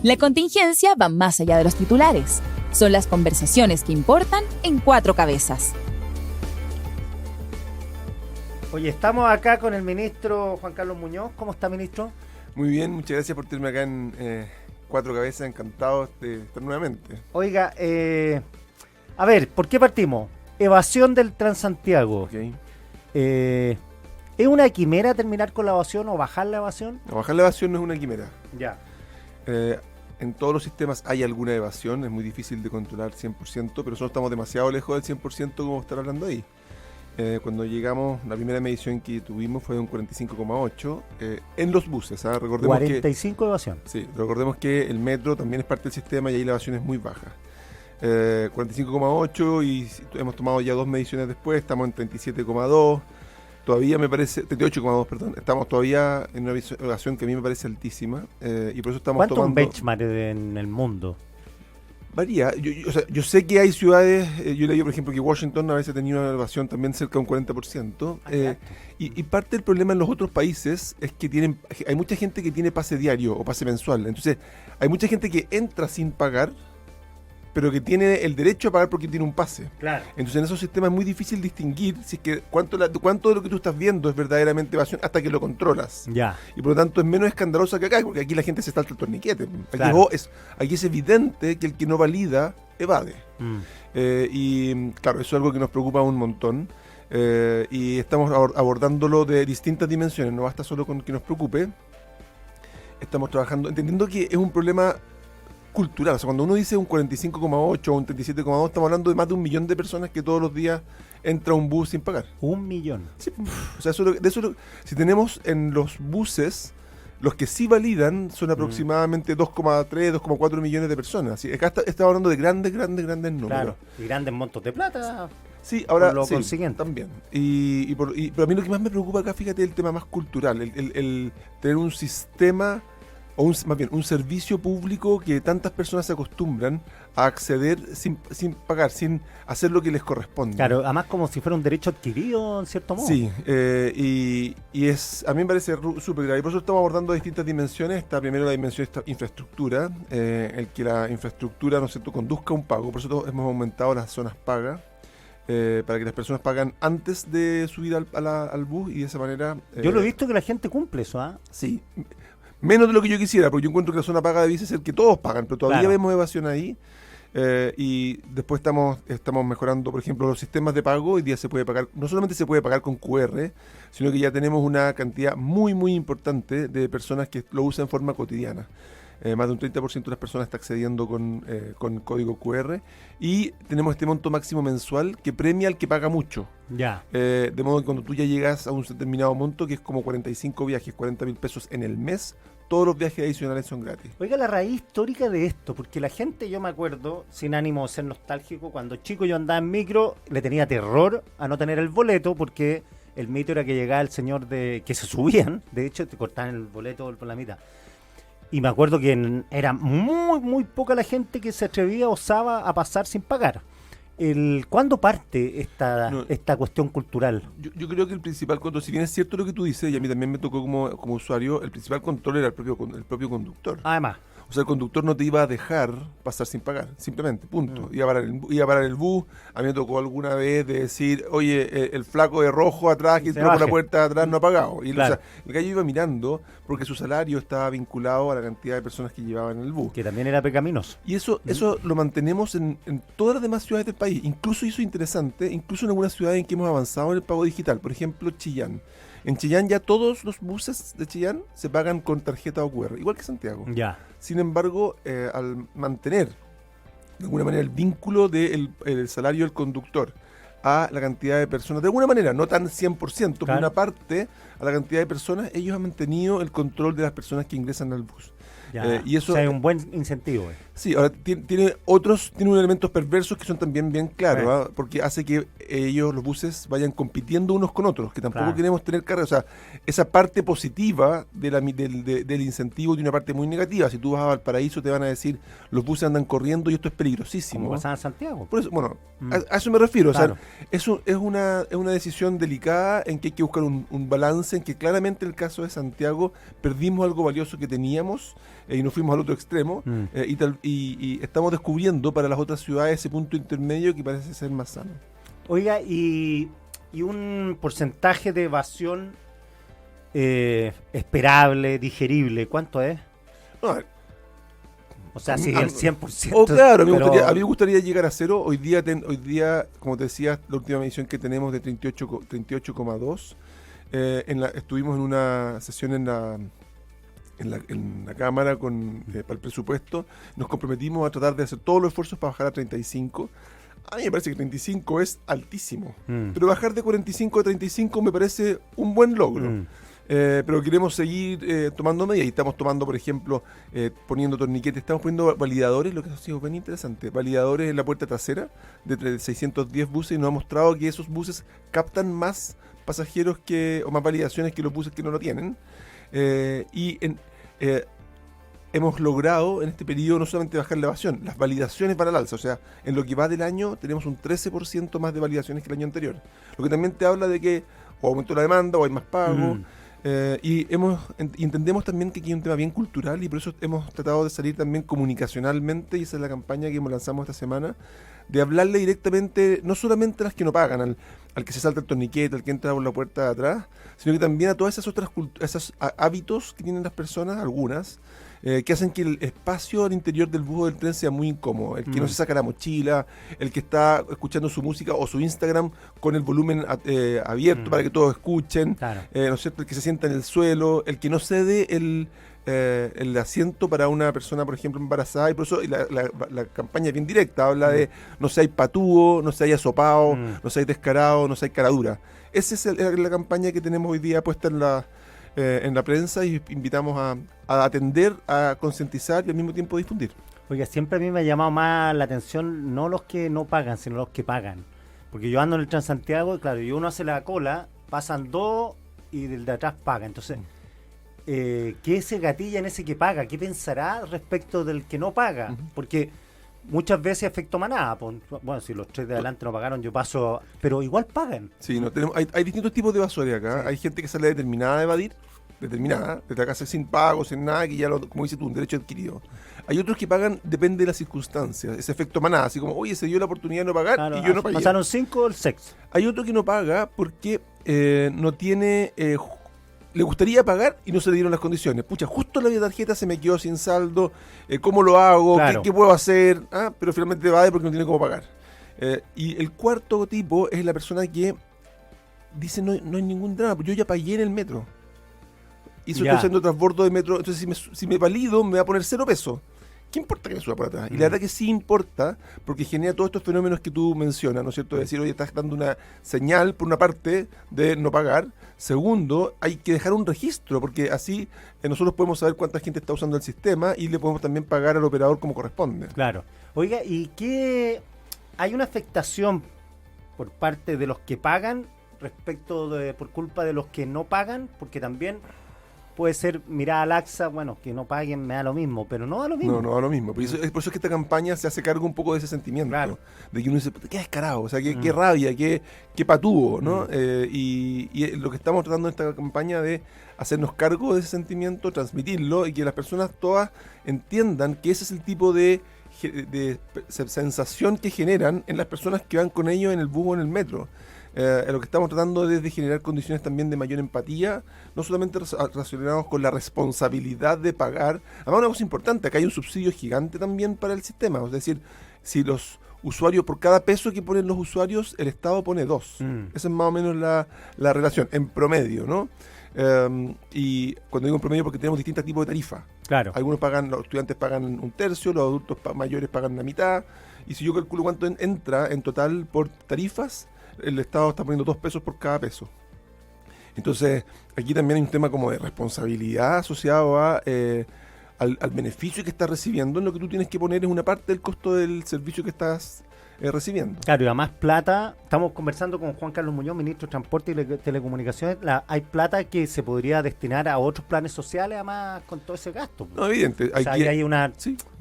La contingencia va más allá de los titulares. Son las conversaciones que importan en Cuatro Cabezas. Oye, estamos acá con el ministro Juan Carlos Muñoz. ¿Cómo está, ministro? Muy bien, muchas gracias por tenerme acá en Cuatro Cabezas. Encantado de estar nuevamente. Oiga, a ver, ¿por qué partimos? Evasión del Transantiago. Okay. ¿Es una quimera terminar con la evasión o bajar la evasión? No, bajar la evasión no es una quimera. Ya. En todos los sistemas hay alguna evasión, es muy difícil de controlar 100%, pero nosotros estamos demasiado lejos del 100% como estar hablando ahí. Cuando llegamos, la primera medición que tuvimos fue de un 45,8 en los buses. Recordemos 45 de evasión. Sí, recordemos que el metro también es parte del sistema y ahí la evasión es muy baja. 45,8 y hemos tomado ya 2 mediciones después, estamos en 37,2. Todavía me parece, 38,2, perdón. Estamos todavía en una evasión que a mí me parece altísima y por eso estamos ¿Cuánto tomando... es un benchmark en el mundo? Varía. Yo sé que hay ciudades, yo leí por ejemplo que Washington a veces tenía una evasión también cerca de un 40%. Y parte del problema en los otros países es que hay mucha gente que tiene pase diario o pase mensual. Entonces, hay mucha gente que entra sin pagar, pero que tiene el derecho a pagar porque tiene un pase. Claro. Entonces en esos sistemas es muy difícil distinguir si es que cuánto de lo que tú estás viendo es verdaderamente evasión hasta que lo controlas. Ya. Y por lo tanto es menos escandalosa que acá, porque aquí la gente se salta el torniquete. Claro. Aquí es evidente que el que no valida evade. Y claro, eso es algo que nos preocupa un montón. Y estamos abordándolo de distintas dimensiones, no basta solo con que nos preocupe. Estamos trabajando, entendiendo que es un problema cultural. O sea, cuando uno dice un 45,8 o un 37,2, estamos hablando de más de 1 millón de personas que todos los días entra a un bus sin pagar. 1 millón. Sí, o sea, si tenemos en los buses, los que sí validan son aproximadamente 2,3, 2,4 millones de personas. Así, acá estamos hablando de grandes números. Claro, y grandes montos de plata. Sí, ahora por lo sí, consiguiente. también. Pero a mí lo que más me preocupa acá, fíjate, es el tema más cultural, el tener un sistema o más bien un servicio público que tantas personas se acostumbran a acceder sin pagar, sin hacer lo que les corresponde. Claro, además como si fuera un derecho adquirido en cierto modo. Sí, y a mí me parece súper grave. Por eso estamos abordando distintas dimensiones. Está primero la dimensión de infraestructura, el que la infraestructura, ¿no es cierto?, conduzca a un pago. Por eso hemos aumentado las zonas pagas, para que las personas pagan antes de subir al bus y de esa manera... Yo lo he visto que la gente cumple eso, ¿ah? Sí. Menos de lo que yo quisiera, porque yo encuentro que la zona paga debe ser que todos pagan, pero todavía vemos evasión ahí. Y después estamos mejorando, por ejemplo, los sistemas de pago. Hoy día se puede pagar, no solamente se puede pagar con QR, sino que ya tenemos una cantidad muy, muy importante de personas que lo usan en forma cotidiana. Más de un 30% de las personas está accediendo con código QR. Y tenemos este monto máximo mensual que premia al que paga mucho. Ya. De modo que cuando tú ya llegas a un determinado monto, que es como 45 viajes, 40.000 pesos en el mes, todos los viajes adicionales son gratis. Oiga, la raíz histórica de esto, porque la gente, yo me acuerdo, sin ánimo de ser nostálgico, cuando chico yo andaba en micro, le tenía terror a no tener el boleto, porque el mito era que llegaba el señor que se subían, de hecho te cortaban el boleto por la mitad. Y me acuerdo que era muy, muy poca la gente que se atrevía, osaba a pasar sin pagar. ¿Cuándo parte esta cuestión cultural? Yo creo que el principal control, si bien es cierto lo que tú dices, y a mí también me tocó como usuario, el principal control era el propio conductor. Además. O sea, el conductor no te iba a dejar pasar sin pagar, simplemente, punto. Iba a parar el bus. A mí me tocó alguna vez de decir, oye, el flaco de rojo atrás, que entró por la puerta de atrás, no ha pagado. Y claro. O sea, el gallo iba mirando porque su salario estaba vinculado a la cantidad de personas que llevaban el bus. Que también era pecaminoso. Y eso lo mantenemos en todas las demás ciudades del país. Incluso eso es interesante, incluso en algunas ciudades en que hemos avanzado en el pago digital. Por ejemplo, Chillán. En Chillán ya todos los buses de Chillán se pagan con tarjeta o QR, igual que Santiago. Ya. Sin embargo, al mantener de alguna manera el vínculo del salario del conductor a la cantidad de personas, de alguna manera, no tan 100%, pero una parte a la cantidad de personas, ellos han mantenido el control de las personas que ingresan al bus. Y eso, o sea, es un buen incentivo. Sí, ahora tiene unos elementos perversos que son también bien claros, porque hace que los buses vayan compitiendo unos con otros, que tampoco queremos tener carga. O sea, esa parte positiva del incentivo tiene una parte muy negativa. Si tú vas a Valparaíso te van a decir, los buses andan corriendo y esto es peligrosísimo. Como pasaba en Santiago. Por eso, bueno, a eso me refiero. Claro. O sea, es una decisión delicada en que hay que buscar un balance, en que claramente en el caso de Santiago perdimos algo valioso que teníamos, y nos fuimos al otro extremo, y estamos descubriendo para las otras ciudades ese punto intermedio que parece ser más sano. Oiga, y un porcentaje de evasión esperable, digerible, ¿cuánto es? No, a ver, o sea, si el 100%. Claro, pero... a mí me gustaría llegar a cero. Hoy día, como te decía, la última medición que tenemos de 38,2. Estuvimos en una sesión en la Cámara para el presupuesto. Nos comprometimos a tratar de hacer todos los esfuerzos para bajar a 35. A mí me parece que 35 es altísimo. Pero bajar de 45 a 35 me parece un buen logro. Pero queremos seguir tomando medidas. Y estamos tomando, por ejemplo, poniendo torniquetes. Estamos poniendo validadores, lo que ha sido bien interesante. Validadores en la puerta trasera de 610 buses. Y nos ha mostrado que esos buses captan más pasajeros o más validaciones que los buses que no lo tienen. Hemos logrado en este periodo no solamente bajar la evasión, las validaciones van al alza. O sea, en lo que va del año tenemos un 13% más de validaciones que el año anterior. Lo que también te habla de que o aumentó la demanda o hay más pago. Y entendemos también que aquí hay un tema bien cultural y por eso hemos tratado de salir también comunicacionalmente, y esa es la campaña que lanzamos esta semana, de hablarle directamente, no solamente a las que no pagan, al que se salta el torniquete, al que entra por la puerta de atrás, sino que también a todas esas otras esos hábitos que tienen las personas, algunas, que hacen que el espacio al interior del bus o del tren sea muy incómodo. El que no se saca la mochila, el que está escuchando su música o su Instagram con el volumen abierto para que todos escuchen, Claro. ¿no es cierto? El que se sienta en el suelo, el que no cede el asiento para una persona, por ejemplo, embarazada, y por eso la campaña es bien directa, habla de no seáis patúo, no seáis asopado, no seáis descarado, no seáis caradura. Esa es la campaña que tenemos hoy día puesta en la prensa, y invitamos a atender, a concientizar y al mismo tiempo difundir. Oiga, siempre a mí me ha llamado más la atención no los que no pagan, sino los que pagan. Porque yo ando en el Transantiago y claro, y uno hace la cola, pasan dos y del de atrás paga. Entonces, ¿qué se gatilla en ese que paga? ¿Qué pensará respecto del que no paga? Porque muchas veces efecto manada. Bueno, si los tres de adelante no pagaron, yo paso, pero igual pagan. Sí, hay distintos tipos de evasores acá. Sí. Hay gente que sale determinada a evadir, desde acá sin pago, sin nada, que ya como dices tú, un derecho adquirido. Hay otros que pagan, depende de las circunstancias, ese efecto manada, así como, oye, se dio la oportunidad de no pagar, claro, y yo no pagué. Pasaron 5 el sexo. Hay otro que no paga porque no tiene, le gustaría pagar y no se le dieron las condiciones. Pucha, justo la tarjeta se me quedó sin saldo, ¿cómo lo hago? Claro. ¿Qué puedo hacer? Pero finalmente evade porque no tiene cómo pagar. Y el cuarto tipo es la persona que dice, no hay ningún drama, yo ya pagué en el metro. Y eso estoy haciendo transbordo de metro, entonces si me valido me va a poner 0 pesos. ¿Qué importa que me suba por atrás? Y la verdad que sí importa, porque genera todos estos fenómenos que tú mencionas, ¿no es cierto? Es decir, oye, estás dando una señal, por una parte, de no pagar. Segundo, hay que dejar un registro, porque así nosotros podemos saber cuánta gente está usando el sistema y le podemos también pagar al operador como corresponde. Claro. Oiga, ¿y qué hay una afectación por parte de los que pagan respecto por culpa de los que no pagan? Porque también puede ser mirada laxa, bueno, que no paguen me da lo mismo, pero no da lo mismo. No da lo mismo. Por eso es que esta campaña se hace cargo un poco de ese sentimiento. Claro. De que uno dice, qué descarado, o sea, qué rabia, qué patúo, ¿no? Y lo que estamos tratando en esta campaña de hacernos cargo de ese sentimiento, transmitirlo, y que las personas todas entiendan que ese es el tipo de sensación que generan en las personas que van con ellos en el bus o en el metro. Lo que estamos tratando es de generar condiciones también de mayor empatía, no solamente relacionados con la responsabilidad de pagar. Además, una cosa importante, acá hay un subsidio gigante también para el sistema, es decir, si los usuarios, por cada peso que ponen los usuarios, el Estado pone 2. Esa es más o menos la relación, en promedio, ¿no? Y cuando digo en promedio, porque tenemos distintos tipos de tarifas. Claro. Algunos los estudiantes pagan un tercio, los adultos mayores pagan la mitad, y si yo calculo cuánto entra en total por tarifas, el Estado está poniendo 2 pesos por cada peso. Entonces, aquí también hay un tema como de responsabilidad asociado al beneficio que estás recibiendo. En lo que tú tienes que poner es una parte del costo del servicio que estás recibiendo. Claro, y además plata, estamos conversando con Juan Carlos Muñoz, ministro de Transporte y Telecomunicaciones, hay plata que se podría destinar a otros planes sociales, además con todo ese gasto. No, evidente.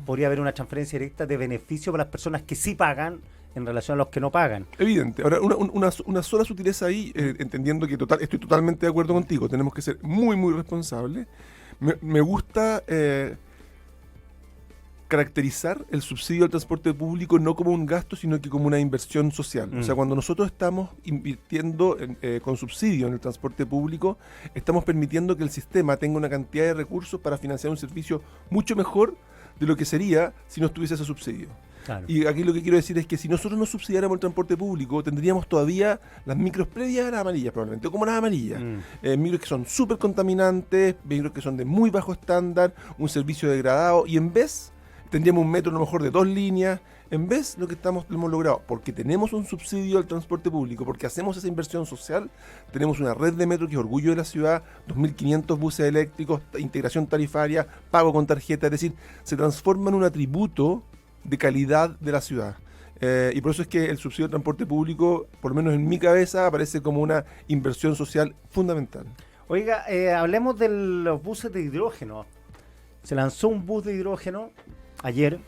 Podría haber una transferencia directa de beneficio para las personas que sí pagan en relación a los que no pagan. Evidente. Ahora, una sola sutileza ahí, entendiendo que estoy totalmente de acuerdo contigo, tenemos que ser muy, muy responsables. Me gusta caracterizar el subsidio al transporte público no como un gasto, sino que como una inversión social. O sea, cuando nosotros estamos invirtiendo con subsidio en el transporte público, estamos permitiendo que el sistema tenga una cantidad de recursos para financiar un servicio mucho mejor de lo que sería si no estuviese ese subsidio. Claro. Y aquí lo que quiero decir es que si nosotros no subsidiáramos el transporte público, tendríamos todavía las micros previas a las amarillas, probablemente, como las amarillas. Micros que son súper contaminantes, micros que son de muy bajo estándar, un servicio degradado, y en vez tendríamos un metro a lo mejor de 2 líneas, en vez lo que hemos logrado, porque tenemos un subsidio al transporte público, porque hacemos esa inversión social, tenemos una red de metro que es orgullo de la ciudad, 2.500 buses eléctricos, integración tarifaria, pago con tarjeta, es decir, se transforma en un atributo de calidad de la ciudad. Y por eso es que el subsidio al transporte público, por lo menos en mi cabeza, aparece como una inversión social fundamental. Oiga, hablemos de los buses de hidrógeno. Se lanzó un bus de hidrógeno ayer.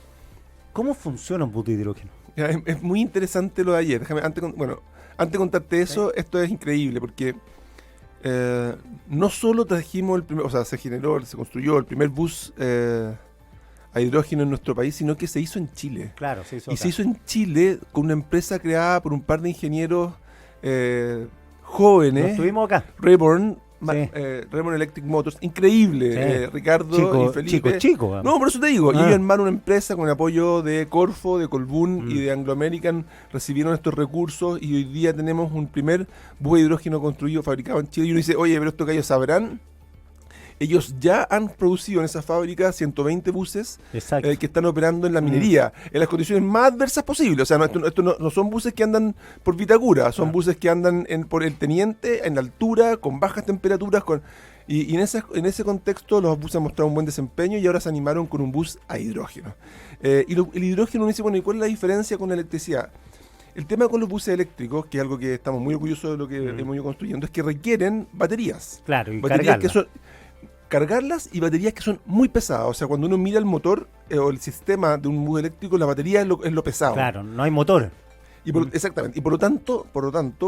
¿Cómo funciona un bus de hidrógeno? Es muy interesante lo de ayer. Déjame, antes de contarte eso, esto es increíble porque no solo trajimos se construyó el primer bus a hidrógeno en nuestro país, sino que se hizo en Chile. Claro, se hizo acá. Se hizo en Chile con una empresa creada por un par de ingenieros jóvenes. Lo estuvimos acá. Reborn. Sí. Reborn Electric Motors, increíble, Sí. Ricardo y Felipe. Chico. No, por eso te digo, y ellos armaron una empresa con el apoyo de Corfo, de Colbún y de Anglo American, recibieron estos recursos y hoy día tenemos un primer bus de hidrógeno construido, fabricado en Chile, y uno dice, oye, pero esto que ellos sabrán. Ellos ya han producido en esa fábrica 120 buses que están operando en la minería, en las condiciones más adversas posibles. O sea, esto no son buses que andan por Vitacura, son buses que andan por el Teniente, en la altura, con bajas temperaturas. Y en ese contexto los buses han mostrado un buen desempeño y ahora se animaron con un bus a hidrógeno. El hidrógeno, uno dice, bueno, ¿y cuál es la diferencia con la electricidad? El tema con los buses eléctricos, que es algo que estamos muy orgullosos de lo que hemos ido construyendo, es que requieren baterías. Claro, y baterías que son cargarlas y baterías que son muy pesadas. O sea, cuando uno mira el motor o el sistema de un bus eléctrico, la batería es lo pesado. Claro, no hay motor. Exactamente. Y por lo tanto,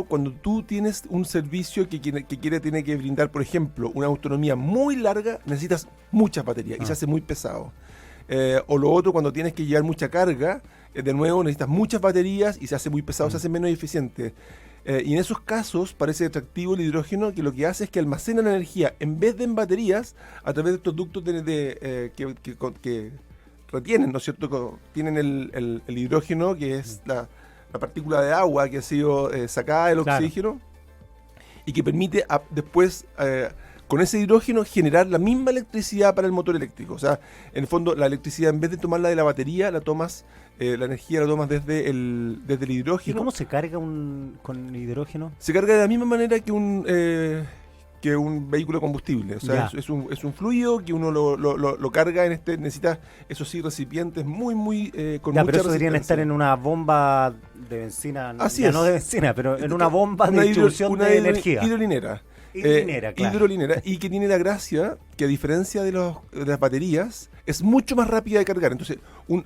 cuando tú tienes un servicio que tiene que brindar, por ejemplo, una autonomía muy larga, necesitas muchas baterías y se hace muy pesado. O lo otro, cuando tienes que llevar mucha carga, de nuevo necesitas muchas baterías y se hace muy pesado, se hace menos eficiente. Y en esos casos parece atractivo el hidrógeno, que lo que hace es que almacena la energía en vez de en baterías a través de estos ductos que retienen, ¿no es cierto? Tienen el hidrógeno, que es la partícula de agua que ha sido sacada del oxígeno y que permite después con ese hidrógeno generar la misma electricidad para el motor eléctrico. O sea, en el fondo la electricidad, en vez de tomarla de la batería, la tomas la energía la tomas desde el hidrógeno. ¿Y cómo se carga con hidrógeno? Se carga de la misma manera que un vehículo de combustible. O sea, es un fluido que uno lo carga necesita, eso sí, recipientes muy con mucha pero eso deberían resistencia. estar en una bomba de benzina. Así es. No de benzina, pero en una bomba de distribución de energía. Hidrolinera. Claro. Hidrolinera, y que tiene la gracia que, a diferencia de las baterías, es mucho más rápida de cargar. Entonces,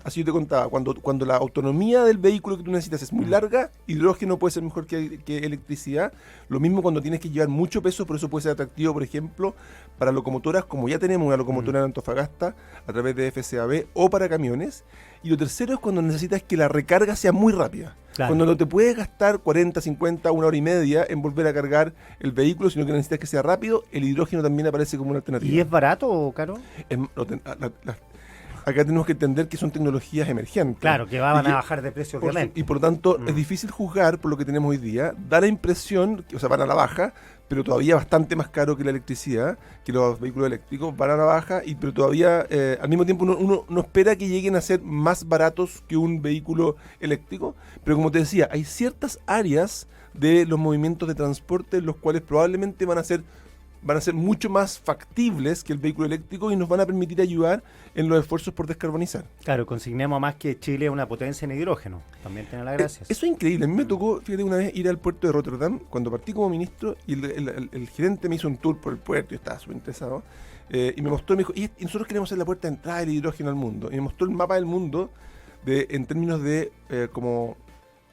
así yo te contaba, cuando la autonomía del vehículo que tú necesitas es muy larga, hidrógeno puede ser mejor que electricidad. Lo mismo cuando tienes que llevar mucho peso, por eso puede ser atractivo, por ejemplo, para locomotoras, como ya tenemos una locomotora en Antofagasta a través de FCAB, o para camiones. Y lo tercero es cuando necesitas que la recarga sea muy rápida. Claro. Cuando no te puedes gastar 40, 50, una hora y media en volver a cargar el vehículo, sino que necesitas que sea rápido, el hidrógeno también aparece como una alternativa. ¿Y es barato o caro? Acá tenemos que entender que son tecnologías emergentes. Claro, que van a bajar de precio, obviamente. Y por lo tanto, es difícil juzgar por lo que tenemos hoy día. Da la impresión, o sea, van a la baja, pero todavía bastante más caro que la electricidad, que los vehículos eléctricos, van a la baja, pero todavía, al mismo tiempo, uno no espera que lleguen a ser más baratos que un vehículo eléctrico. Pero como te decía, hay ciertas áreas de los movimientos de transporte en los cuales probablemente van a ser mucho más factibles que el vehículo eléctrico y nos van a permitir ayudar en los esfuerzos por descarbonizar. Claro, consignemos más que Chile es una potencia en hidrógeno. También tiene la gracia. Eso es increíble. A mí me tocó, fíjate, una vez ir al puerto de Rotterdam cuando partí como ministro y el gerente me hizo un tour por el puerto, yo estaba súper interesado, y me mostró, me dijo, y nosotros queremos hacer la puerta de entrada del hidrógeno al mundo. Y me mostró el mapa del mundo en términos de como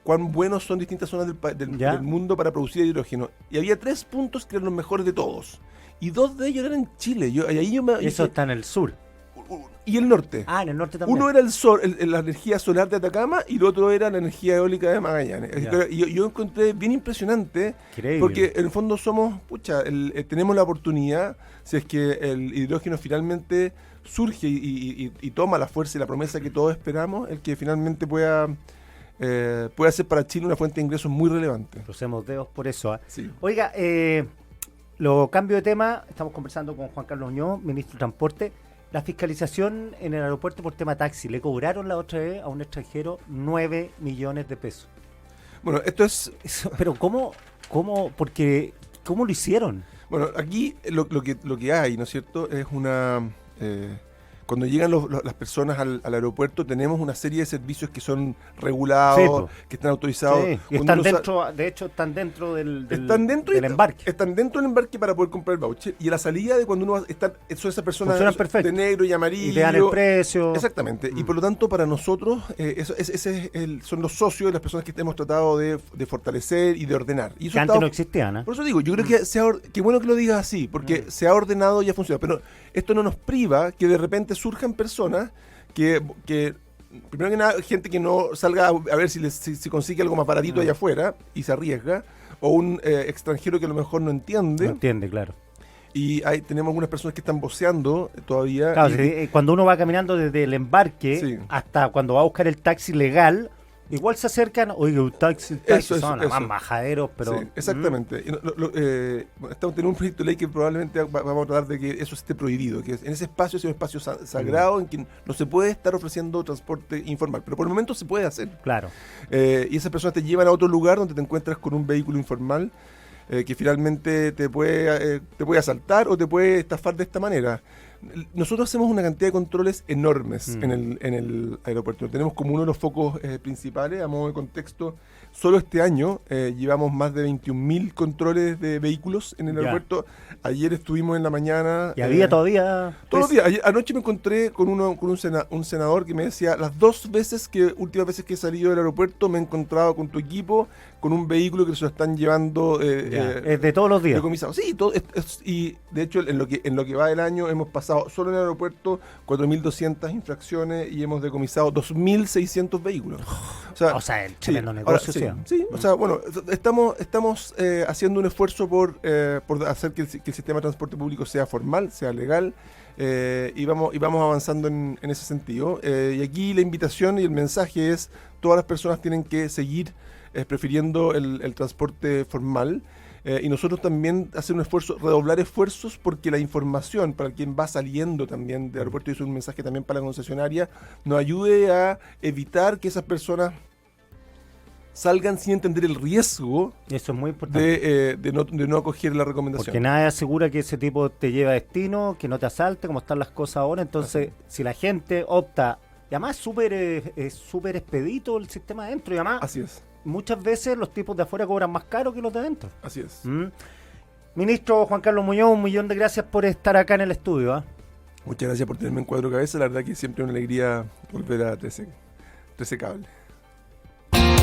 cuán buenos son distintas zonas del mundo para producir hidrógeno. Y había 3 puntos que eran los mejores de todos. Y 2 de ellos eran en Chile. Eso está en el sur. y el norte. En el norte también. Uno era el sol, la energía solar de Atacama y el otro era la energía eólica de Magallanes. Y yo encontré bien impresionante, Increíble. porque en el fondo somos, tenemos la oportunidad, si es que el hidrógeno finalmente surge y toma la fuerza y la promesa que todos esperamos, el que finalmente pueda ser para Chile una fuente de ingresos muy relevante. Crucemos dedos por eso. Sí. Oiga, lo cambio de tema, estamos conversando con Juan Carlos Muñoz, ministro de Transporte. La fiscalización en el aeropuerto por tema taxi, le cobraron la otra vez a un extranjero 9 millones de pesos. Bueno, esto es... Pero ¿cómo lo hicieron? Bueno, aquí lo que hay, ¿no es cierto?, es una... cuando llegan las personas al aeropuerto, tenemos una serie de servicios que son regulados, que están autorizados. Sí, y están dentro, de hecho, están dentro del embarque. Están dentro del embarque para poder comprar el voucher. Y a la salida de cuando uno va, son esas personas de negro y amarillo. Y te dan el precio. Exactamente. Y por lo tanto, para nosotros, son los socios de las personas que hemos tratado de fortalecer y de ordenar. Y eso que antes no existían, ¿eh? Por eso digo, yo creo que bueno que lo digas así, porque se ha ordenado y ha funcionado. Pero esto no nos priva que de repente surjan personas que primero que nada, gente que no salga a ver si consigue algo más baratito allá afuera y se arriesga, o un extranjero que a lo mejor no entiende. No entiende, claro. Y tenemos algunas personas que están voceando todavía. Claro, cuando uno va caminando desde el embarque hasta cuando va a buscar el taxi legal, igual se acercan, oiga, un taxi son más majaderos, pero... Sí, exactamente. Estamos teniendo un proyecto de ley que probablemente vamos a tratar de que eso esté prohibido, que en ese espacio sea un espacio sagrado en que no se puede estar ofreciendo transporte informal, pero por el momento se puede hacer. Claro. Y esas personas te llevan a otro lugar donde te encuentras con un vehículo informal que finalmente te puede asaltar o te puede estafar de esta manera. Nosotros hacemos una cantidad de controles enormes en el aeropuerto. Tenemos como uno de los focos principales, a modo de contexto. Solo este año llevamos más de 21.000 controles de vehículos en el aeropuerto. Ayer estuvimos en la mañana. ¿Y había todavía? Todos los días. Anoche me encontré con un senador que me decía, las últimas veces que he salido del aeropuerto me he encontrado con tu equipo, con un vehículo que se lo están llevando. ¿Es de todos los días? Decomisado. Sí, y de hecho en lo que va del año hemos pasado solo en el aeropuerto 4.200 infracciones y hemos decomisado 2.600 vehículos. O sea, el tremendo negocio. Sí, o sea, bueno, estamos haciendo un esfuerzo por hacer que el sistema de transporte público sea formal, sea legal, y vamos avanzando en ese sentido. Y aquí la invitación y el mensaje es, todas las personas tienen que seguir prefiriendo el transporte formal, y nosotros también hacer un esfuerzo, redoblar esfuerzos, porque la información para quien va saliendo también del aeropuerto, y es un mensaje también para la concesionaria, nos ayude a evitar que esas personas salgan sin entender el riesgo. Eso es muy importante. de no acoger la recomendación. Porque nadie asegura que ese tipo te lleve a destino, que no te asalte, como están las cosas ahora. Entonces, si la gente opta, y además es súper expedito el sistema adentro, y además así es. Muchas veces los tipos de afuera cobran más caro que los de adentro. Así es. Ministro Juan Carlos Muñoz, 1.000.000 de gracias por estar acá en el estudio. Muchas gracias por tenerme en Cuatro Cabezas. La verdad que siempre es una alegría volver a 13 Cable.